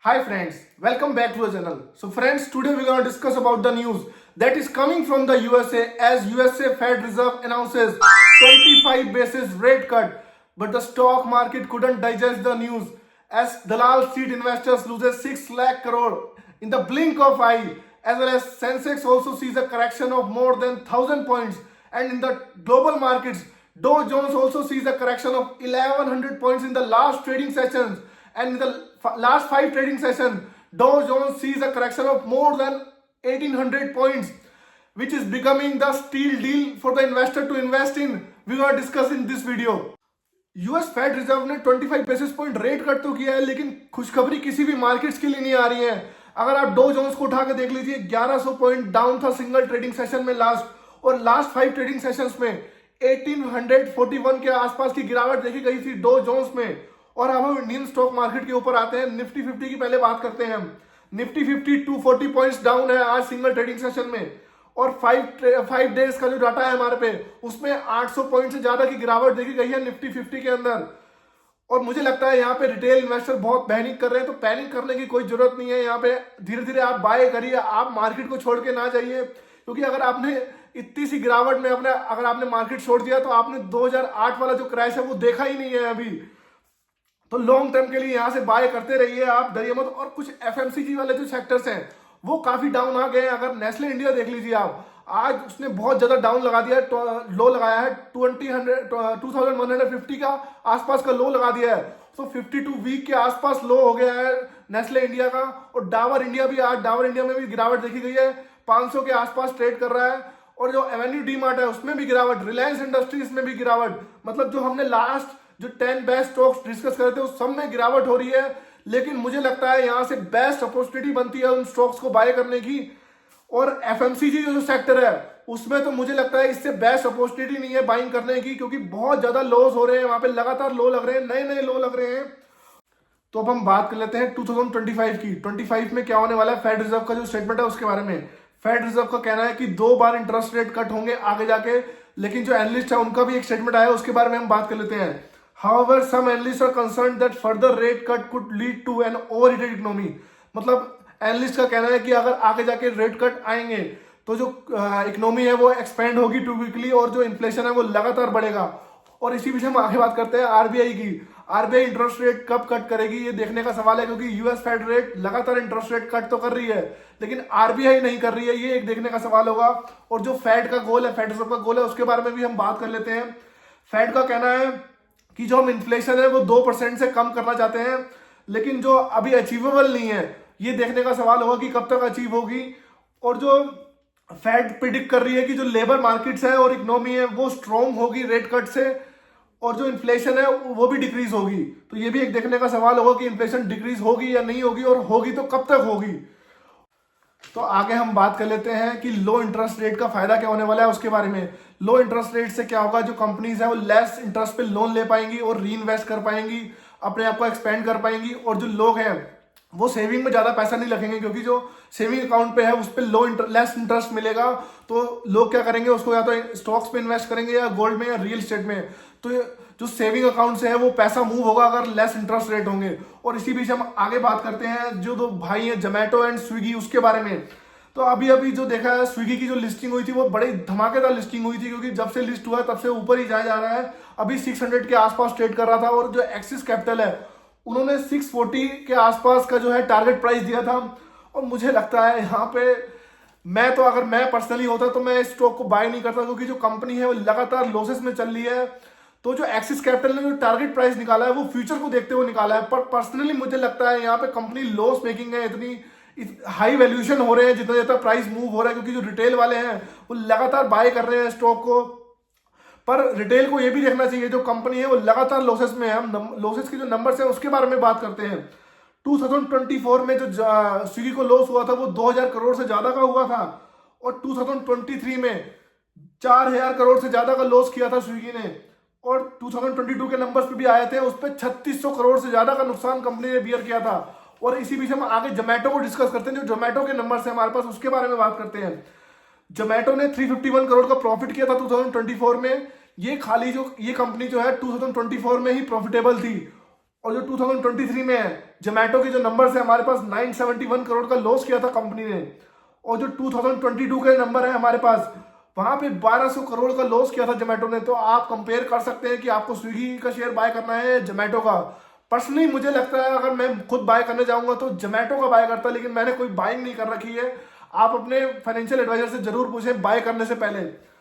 Hi friends, welcome back to our channel. So friends, today we're going to discuss about the news that is coming from the USA as USA Fed Reserve announces 25 basis rate cut. But the stock market couldn't digest the news as Dalal Street investors loses 6 lakh crore in the blink of eye, as well as Sensex also sees a correction of more than 1000 points, and in the global markets Dow Jones also sees a correction of 1100 points in the last trading sessions, and in the last 5 trading sessions Dow Jones sees a correction of more than 1800 points, which is becoming the steal deal for the investor to invest in. We are discussing in this video. US Fed reserve ने 25 basis point rate cut तो किया है, लेकिन खुशखबरी किसी भी markets के लिए नहीं आ रही है। अगर आप डो जोन्स को उठा के देख लीजिए, 1100 पॉइंट डाउन था सिंगल ट्रेडिंग सेशन में लास्ट, और लास्ट 5 ट्रेडिंग सेशंस में 1841 के आसपास की गिरावट देखी गई थी डो जोन्स में। और अब हम इंडियन स्टॉक मार्केट के ऊपर आते हैं। निफ्टी 50 की पहले बात करते हैं हम। निफ्टी 50 240 पॉइंट्स डाउन है आज सिंगल ट्रेडिंग सेशन में, और 5 डेज का जो डाटा है हमारे पे, उसमें 800 पॉइंट से ज्यादा की गिरावट देखी गई है निफ्टी 50 के अंदर। और मुझे लगता है यहाँ पे रिटेल इन्वेस्टर बहुत पैनिक कर रहे हैं, तो पैनिक करने की कोई जरूरत नहीं है। यहाँ पे धीरे धीरे आप बाय करिए, आप मार्केट को छोड़ के ना जाइए, क्योंकि अगर आपने इतनी सी गिरावट में अगर आपने मार्केट छोड़ दिया तो आपने 2008 वाला जो क्रैश है वो देखा ही नहीं है अभी। तो लॉन्ग टर्म के लिए यहाँ से बाय करते रहिए, आप डरिए मत। और कुछ एफएमसीजी वाले जो सेक्टर्स हैं वो काफी डाउन आ गए हैं। अगर नेस्ले इंडिया देख लीजिए आप, आज उसने बहुत ज्यादा डाउन लगा दिया है, लो लगाया है 2150 का आसपास का लो लगा दिया है। तो 52 वीक के आसपास लो हो गया है नेस्ले इंडिया का। और डाबर इंडिया भी, आज डाबर इंडिया में भी गिरावट देखी गई है, 500 के आसपास ट्रेड कर रहा है। और जो एवेन्यू डी मार्ट है उसमें भी गिरावट, रिलायंस इंडस्ट्रीज में भी गिरावट। मतलब जो हमने लास्ट जो 10 बेस्ट स्टॉक्स डिस्कस करे थे उस सब में गिरावट हो रही है। लेकिन मुझे लगता है यहां से बेस्ट अपॉर्चुनिटी बनती है उन स्टॉक्स को बाय करने की। और एफएमसीजी जो सेक्टर है उसमें तो मुझे लगता है इससे बेस्ट अपॉर्चुनिटी नहीं है बाइंग करने की, क्योंकि बहुत ज्यादा लॉस हो रहे हैं वहां पे, लगातार लो लग रहे हैं, नए नए लो लग रहे हैं। तो अब हम बात कर लेते हैं 2025 की। 25 में क्या होने वाला है, फेड रिजर्व का जो स्टेटमेंट है उसके बारे में। फेड रिजर्व का कहना है कि 2 बार इंटरेस्ट रेट कट होंगे आगे जाके, लेकिन जो एनालिस्ट है उनका भी एक स्टेटमेंट आया, उसके बारे में हम बात कर लेते हैं। However, some analysts are concerned that further rate cut could lead to an overheated economy. मतलब एनालिस्ट का कहना है कि अगर आगे जाके रेट कट आएंगे तो जो इकोनॉमी है वो एक्सपेंड होगी टू वीकली, और जो इन्फ्लेशन है वो लगातार बढ़ेगा। और इसी बीच हम आगे बात करते हैं आरबीआई की। आरबीआई इंटरेस्ट रेट कब कट करेगी ये देखने का सवाल है, क्योंकि यूएस फेड रेट लगातार इंटरेस्ट रेट कट तो कर रही है, लेकिन आरबीआई नहीं कर रही है, ये एक देखने का सवाल होगा। और जो फेड का गोल है, फेड रिजर्व का गोल है, उसके बारे में भी हम बात कर लेते हैं। फेड का कहना है कि जो हम इन्फ्लेशन है वो 2% से कम करना चाहते हैं, लेकिन जो अभी अचीवेबल नहीं है, ये देखने का सवाल होगा कि कब तक अचीव होगी। और जो फेड प्रिडिक्ट कर रही है कि जो लेबर मार्केट्स है और इकोनॉमी है वो स्ट्रॉन्ग होगी रेट कट से, और जो इन्फ्लेशन है वो भी डिक्रीज होगी। तो ये भी एक देखने का सवाल होगा कि इन्फ्लेशन डिक्रीज होगी या नहीं होगी, और होगी तो कब तक होगी। तो आगे हम बात कर लेते हैं कि लो इंटरेस्ट रेट का फायदा क्या होने वाला है उसके बारे में। लो इंटरेस्ट रेट से क्या होगा, जो कंपनीज है वो लेस इंटरेस्ट पे लोन ले पाएंगी और री इन्वेस्ट कर पाएंगी, अपने आप को एक्सपेंड कर पाएंगी। और जो लोग हैं वो सेविंग में ज्यादा पैसा नहीं रखेंगे, क्योंकि जो सेविंग अकाउंट पे है उस पर लेस इंटरेस्ट मिलेगा। तो लोग क्या करेंगे, उसको या तो स्टॉक्स पे इन्वेस्ट करेंगे या गोल्ड में या रियल एस्टेट में। तो जो सेविंग अकाउंट से है वो पैसा मूव होगा अगर लेस इंटरेस्ट रेट होंगे। और इसी बीच हम आगे बात करते हैं जो दो भाई हैं जोमेटो एंड स्विगी, उसके बारे में। तो अभी अभी जो देखा है, स्विगी की जो लिस्टिंग हुई थी वो बड़ी धमाकेदार लिस्टिंग हुई थी, क्योंकि जब से लिस्ट हुआ है तब से ऊपर ही जाया जा रहा है। अभी 600 के आसपास ट्रेड कर रहा था, और जो एक्सिस कैपिटल है उन्होंने 640 के आसपास का जो है टारगेट प्राइस दिया था। और मुझे लगता है यहाँ पे अगर मैं पर्सनली होता तो मैं इस स्टॉक को बाय नहीं करता, क्योंकि जो कंपनी है वो लगातार लॉसेस में चल रही है। तो जो एक्सिस कैपिटल ने जो टारगेट प्राइस निकाला है वो फ्यूचर को देखते हुए निकाला है, पर पर्सनली मुझे लगता है यहाँ पे कंपनी लॉस मेकिंग है। इतनी हाई वैल्यूएशन हो रहे हैं जितना जितना प्राइस मूव हो रहा है, क्योंकि जो रिटेल वाले हैं वो लगातार बाय कर रहे हैं स्टॉक को। पर रिटेल को ये भी देखना चाहिए, जो कंपनी है वो लगातार लॉसेस में है। हम लॉसेस के जो नंबर्स हैं उसके बारे में बात करते हैं। 2024 में जो स्विगी को लॉस हुआ था वो 2000 करोड़ से ज्यादा का हुआ था, और 2023 में 4000 करोड़ से ज्यादा का लॉस किया था स्विगी ने। और 2022 के नंबर्स पे भी आए थे, उस पर 3600 करोड़ से ज्यादा का नुकसान कंपनी ने बियर किया था। और इसी बीच हम आगे जोमेटो को डिस्कस करते हैं, जो जोमेटो के नंबर्स हैं हमारे पास उसके बारे में बात करते हैं। जोमेटो ने 351 करोड़ का प्रॉफिट किया था 2024 में। ये कंपनी जो है 2024 में ही प्रॉफिटेबल थी, और जो 2023 में है जोमेटो के जो नंबर है हमारे पास 971 करोड़ का लॉस किया था कंपनी ने, और जो 2022 के नंबर है हमारे पास वहां पे 1200 करोड़ का लॉस किया था जोमेटो ने। तो आप कंपेयर कर सकते हैं कि आपको स्विगी का शेयर बाय करना है जोमेटो का। पर्सनली मुझे लगता है अगर मैं खुद बाय करने जाऊंगा तो जोमेटो का बाय करता, लेकिन मैंने कोई बाइंग नहीं कर रखी है। आप अपने फाइनेंशियल एडवाइजर से जरूर पूछें बाय करने से पहले।